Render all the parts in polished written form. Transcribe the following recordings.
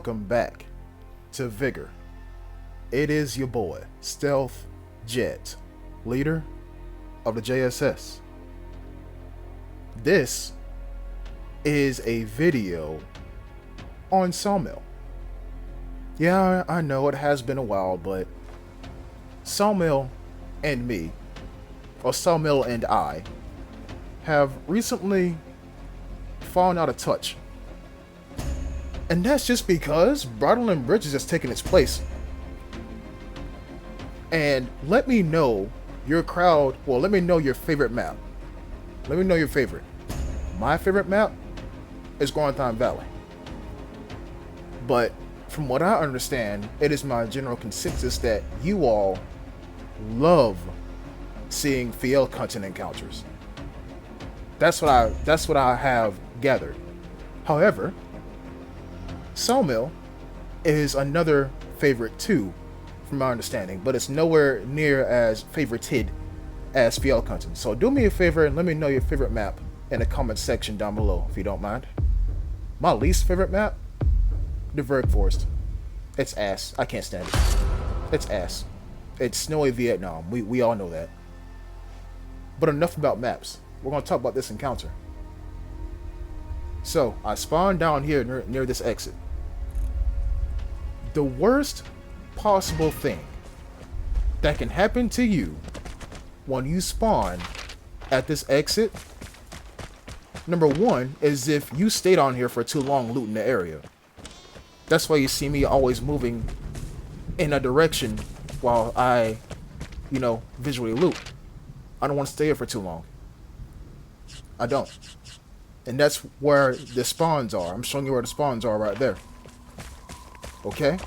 welcome back to Vigor. It is your boy, Stealth Jet, leader of the JSS. This is a video on Sawmill. Yeah, I know it has been a while, but Sawmill and me, or Sawmill and I, have recently fallen out of touch. And that's just because Bridleland Bridges has taken its place. And let me know your crowd, well, let me know your favorite map. Let me know your favorite. My favorite map is Guantan Valley. But from what I understand, it is my general consensus that you all love seeing field content encounters. That's what I have gathered. However, Sawmill is another favorite too, from my understanding, but it's nowhere near as favorited as field content. So do me a favor and let me know your favorite map in the comment section down below, if you don't mind. My least favorite map, the Verg Forest. It's ass. I can't stand it. It's ass. It's snowy Vietnam. We all know that. But enough about maps. We're going to talk about this encounter. So, I spawned down here near this exit. The worst possible thing that can happen to you when you spawn at this exit, number one, is if you stayed on here for too long looting the area. That's why you see me always moving in a direction while I, visually loot. I don't want to stay here for too long. I don't. And that's where the spawns are. I'm showing you where the spawns are right there. Okay?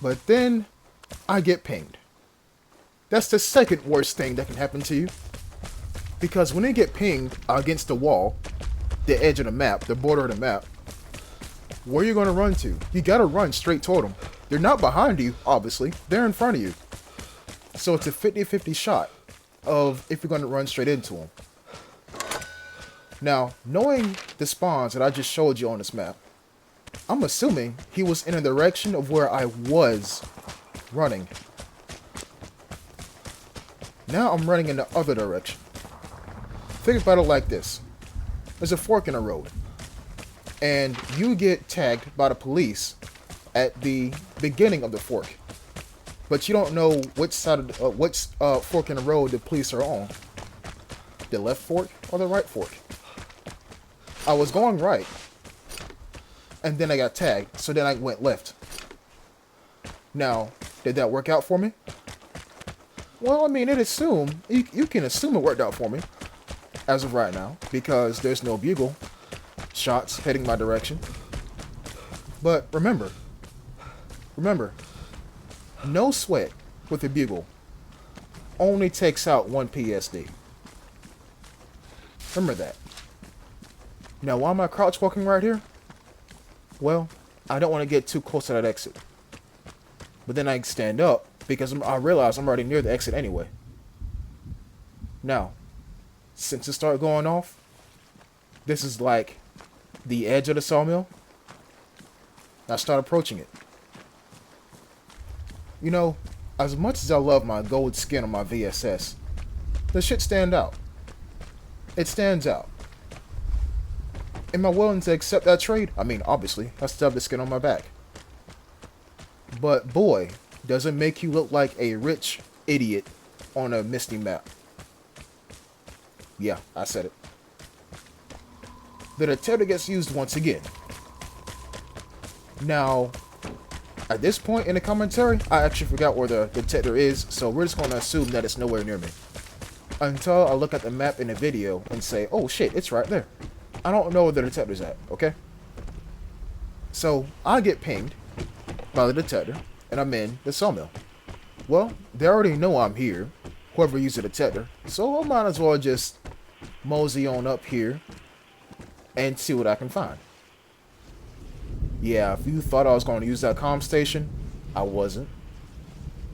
But then I get pinged. That's the second worst thing that can happen to you. Because when you get pinged against the wall, the edge of the map, the border of the map, where are you going to run to? You got to run straight toward them. They're not behind you, obviously. They're in front of you. So it's a 50-50 shot of if you're going to run straight into them. Now, knowing the spawns that I just showed you on this map, I'm assuming he was in a direction of where I was running. Now I'm running in the other direction. Think about it like this. There's a fork in the road. And you get tagged by the police at the beginning of the fork. But you don't know which side of which fork in the road the police are on. The left fork or the right fork. I was going right. And then I got tagged. So then I went left. Now, did that work out for me? Well, I mean, you can assume it worked out for me. As of right now. Because there's no bugle shots heading my direction. But remember, no sweat with a bugle only takes out one PSD. Remember that. Now, why am I crouch walking right here? Well, I don't want to get too close to that exit. But then I stand up because I realize I'm already near the exit anyway. Now, since it started going off, this is like the edge of the sawmill. I start approaching it. As much as I love my gold skin on my VSS, the shit stand out. It stands out. Am I willing to accept that trade? I mean, obviously, I still have the skin on my back. But boy, does it make you look like a rich idiot on a misty map. Yeah, I said it. The detector gets used once again. Now, at this point in the commentary, I actually forgot where the detector is, so we're just going to assume that it's nowhere near me. Until I look at the map in the video and say, oh shit, it's right there. I don't know where the detector's at, okay? So, I get pinged by the detector, and I'm in the sawmill. Well, they already know I'm here, whoever used the detector, so I might as well just mosey on up here and see what I can find. Yeah, if you thought I was going to use that comm station, I wasn't.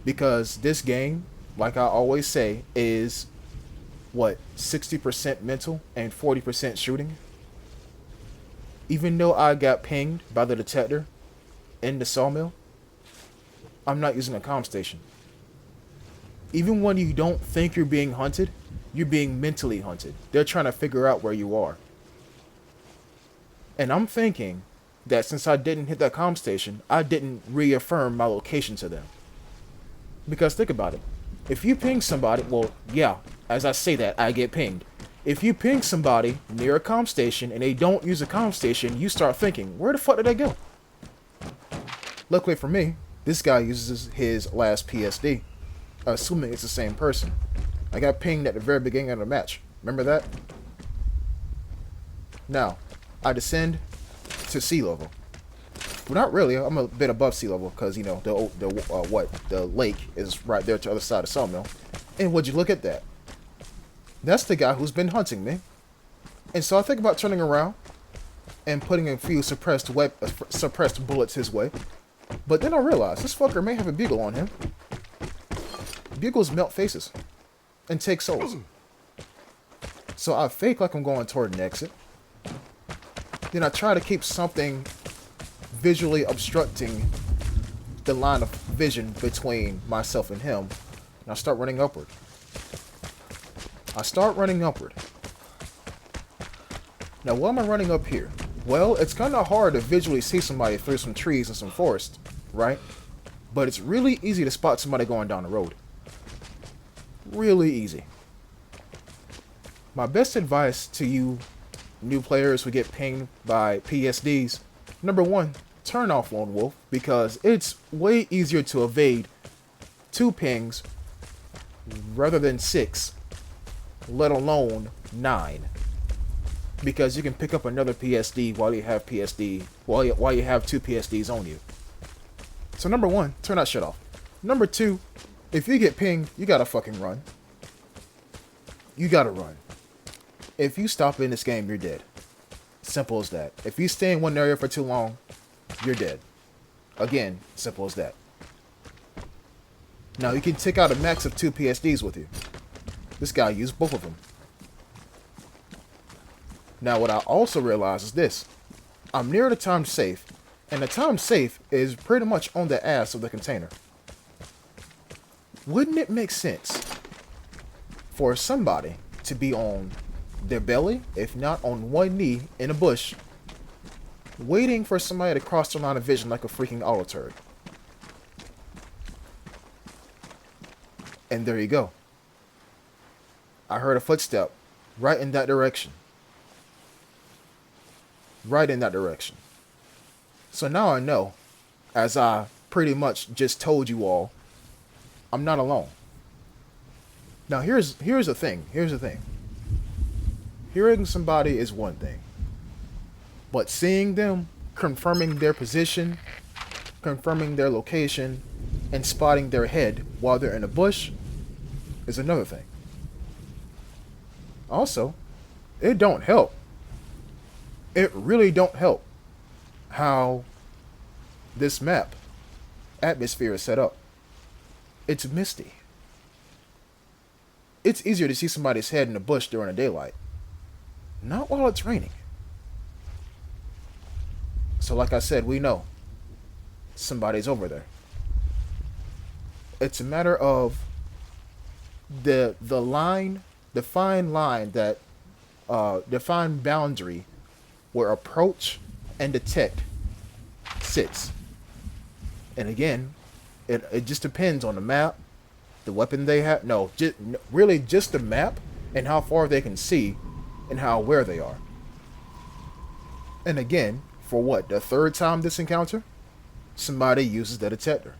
Because this game, like I always say, is, 60% mental and 40% shooting? Even though I got pinged by the detector in the sawmill, I'm not using a comm station. Even when you don't think you're being hunted, you're being mentally hunted. They're trying to figure out where you are. And I'm thinking that since I didn't hit that comm station, I didn't reaffirm my location to them. Because think about it. If you ping somebody, well, yeah, as I say that, I get pinged. If you ping somebody near a comm station and they don't use a comm station, you start thinking, where the fuck did they go? Luckily for me, this guy uses his last PSD, assuming it's the same person. I got pinged at the very beginning of the match. Remember that? Now, I descend to sea level. Well, not really. I'm a bit above sea level because, you know, the lake is right there to the other side of Sawmill. And would you look at that? That's the guy who's been hunting me. And so I think about turning around and putting a few suppressed bullets his way. But then I realize this fucker may have a bugle on him. Bugles melt faces and take souls. So I fake like I'm going toward an exit. Then I try to keep something visually obstructing the line of vision between myself and him. And I start running upward. Now, why am I running up here? Well, it's kind of hard to visually see somebody through some trees and some forest, right? But it's really easy to spot somebody going down the road. Really easy. My best advice to you new players who get pinged by PSDs, number one, turn off Lone Wolf because it's way easier to evade 2 pings rather than 6, let alone 9. Because you can pick up another PSD while you have while you have 2 PSDs on you. So number one, turn that shit off. Number two, if you get pinged, you gotta fucking run. You gotta run. If you stop in this game, you're dead. Simple as that. If you stay in one area for too long, you're dead. Again, simple as that. Now you can take out a max of 2 PSDs with you. This guy used both of them. Now what I also realize is this. I'm near the time safe, and the time safe is pretty much on the ass of the container. Wouldn't it make sense for somebody to be on their belly, if not on one knee, in a bush, waiting for somebody to cross the line of vision like a freaking auto turret? And there you go. I heard a footstep right in that direction. Right in that direction. So now I know, as I pretty much just told you all, I'm not alone. Now here's the thing. Hearing somebody is one thing. But seeing them, confirming their position, confirming their location, and spotting their head while they're in a bush is another thing. Also, it don't help. It really don't help how this map atmosphere is set up. It's misty. It's easier to see somebody's head in the bush during the daylight. Not while it's raining. So like I said, we know somebody's over there. It's a matter of the line, the fine line that the fine boundary where approach and detect sits. And again, it just depends on the map, the weapon they have. No, really just the map and how far they can see and how aware they are. And again, for what, the 3rd time this encounter, somebody uses the detector.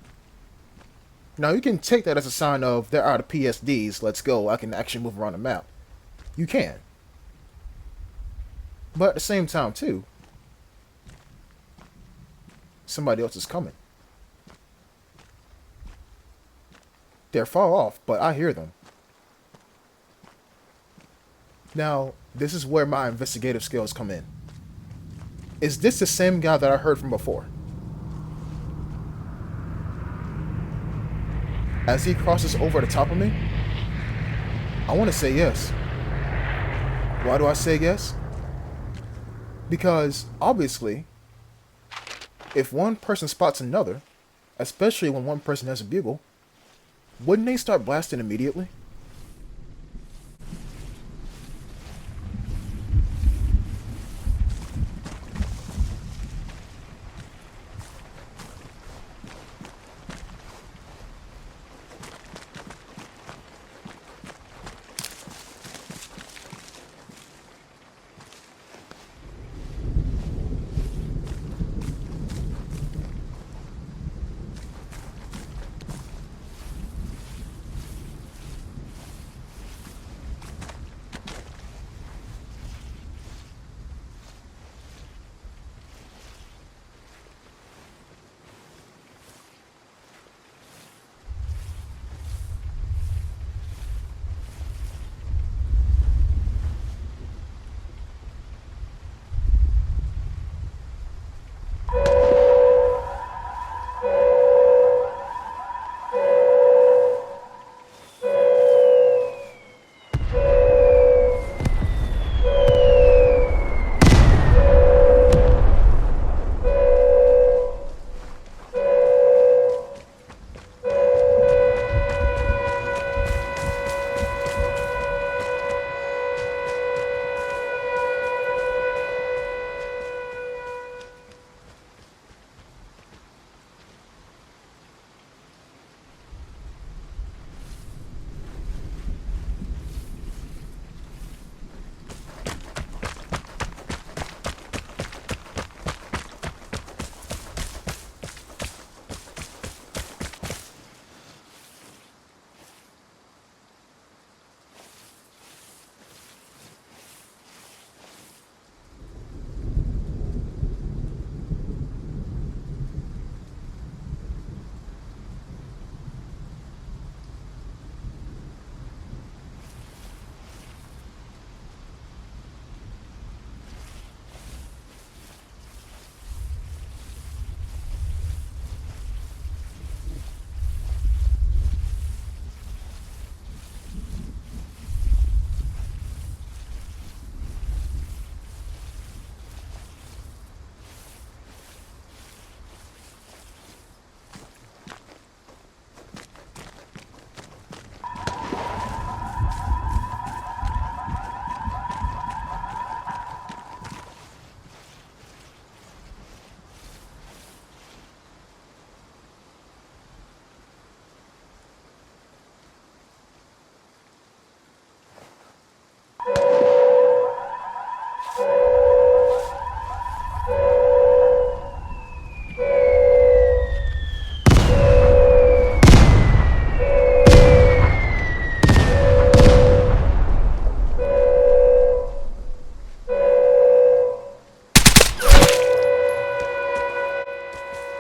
Now you can take that as a sign of they're out of PSDs, let's go, I can actually move around the map. You can. But at the same time too, somebody else is coming. They're far off, but I hear them. Now, this is where my investigative skills come in. Is this the same guy that I heard from before? As he crosses over the top of me, I want to say yes. Why do I say yes? Because obviously, if one person spots another, especially when one person has a bugle, wouldn't they start blasting immediately?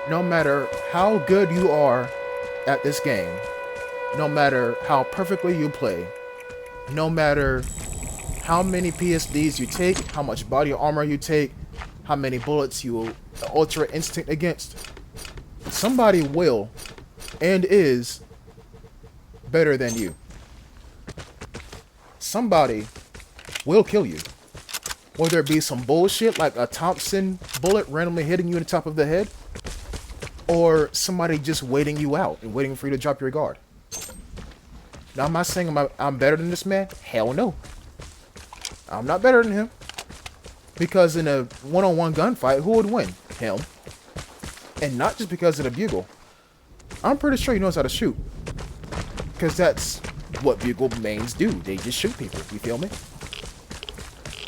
No matter how good you are at this game, no matter how perfectly you play, no matter how many PSDs you take, how much body armor you take, how many bullets you ultra instinct against, somebody will and is better than you. Somebody will kill you. Whether it be some bullshit like a Thompson bullet randomly hitting you in the top of the head, or somebody just waiting you out and waiting for you to drop your guard. Now, I'm not saying I'm better than this man. Hell no. I'm not better than him. Because in a one-on-one gunfight, who would win? Him. And not just because of the bugle. I'm pretty sure he knows how to shoot. Because that's what bugle mains do. They just shoot people. You feel me?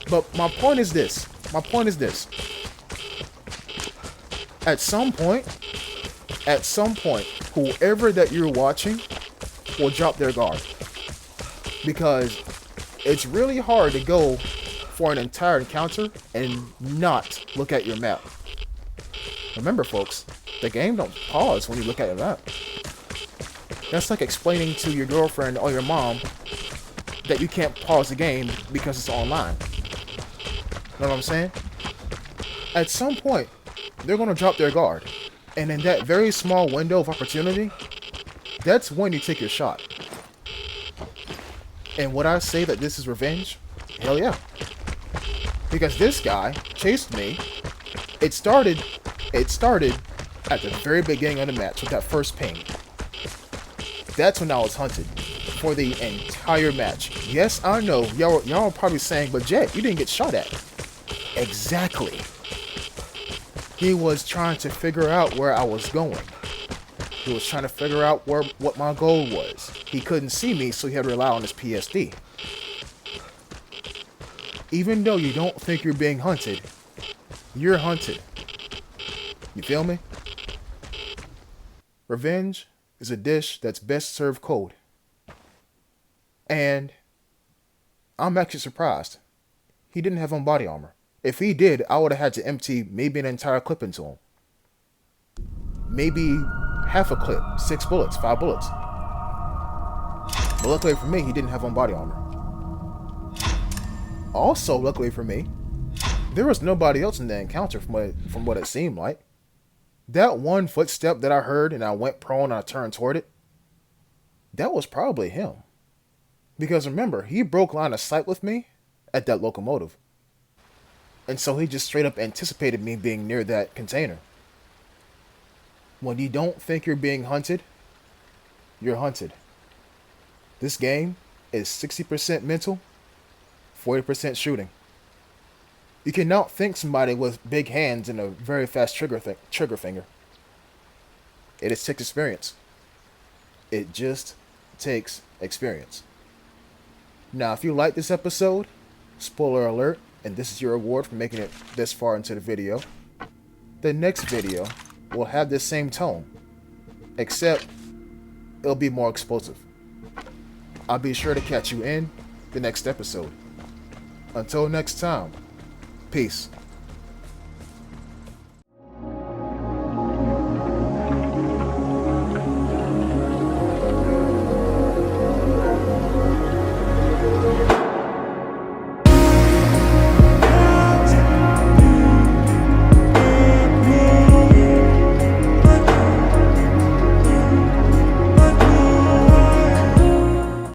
But my point is this. At some point, whoever that you're watching will drop their guard. Because it's really hard to go for an entire encounter and not look at your map. Remember, folks, the game don't pause when you look at your map. That's like explaining to your girlfriend or your mom that you can't pause the game because it's online. Know what I'm saying? At some point, they're going to drop their guard. And in that very small window of opportunity, that's when you take your shot. And would I say that this is revenge? Hell yeah. Because this guy chased me. It started at the very beginning of the match with that first ping. That's when I was hunted for the entire match. Yes, I know. Y'all are probably saying, but Jet, you didn't get shot at. Exactly. He was trying to figure out where I was going. He was trying to figure out what my goal was. He couldn't see me, so he had to rely on his PSD. Even though you don't think you're being hunted, you're hunted. You feel me? Revenge is a dish that's best served cold. And I'm actually surprised. He didn't have on body armor. If he did, I would have had to empty maybe an entire clip into him. Maybe half a clip, 6 bullets, 5 bullets. But luckily for me, he didn't have on body armor. Also, luckily for me, there was nobody else in the encounter from what it seemed like. That one footstep that I heard and I went prone and I turned toward it, that was probably him. Because remember, he broke line of sight with me at that locomotive. And so he just straight up anticipated me being near that container. When you don't think you're being hunted, you're hunted. This game is 60% mental, 40% shooting. You can outthink somebody with big hands and a very fast trigger finger. It just takes experience. It just takes experience. Now, if you like this episode, spoiler alert, and this is your reward for making it this far into the video, the next video will have the same tone, except it'll be more explosive. I'll be sure to catch you in the next episode. Until next time, peace.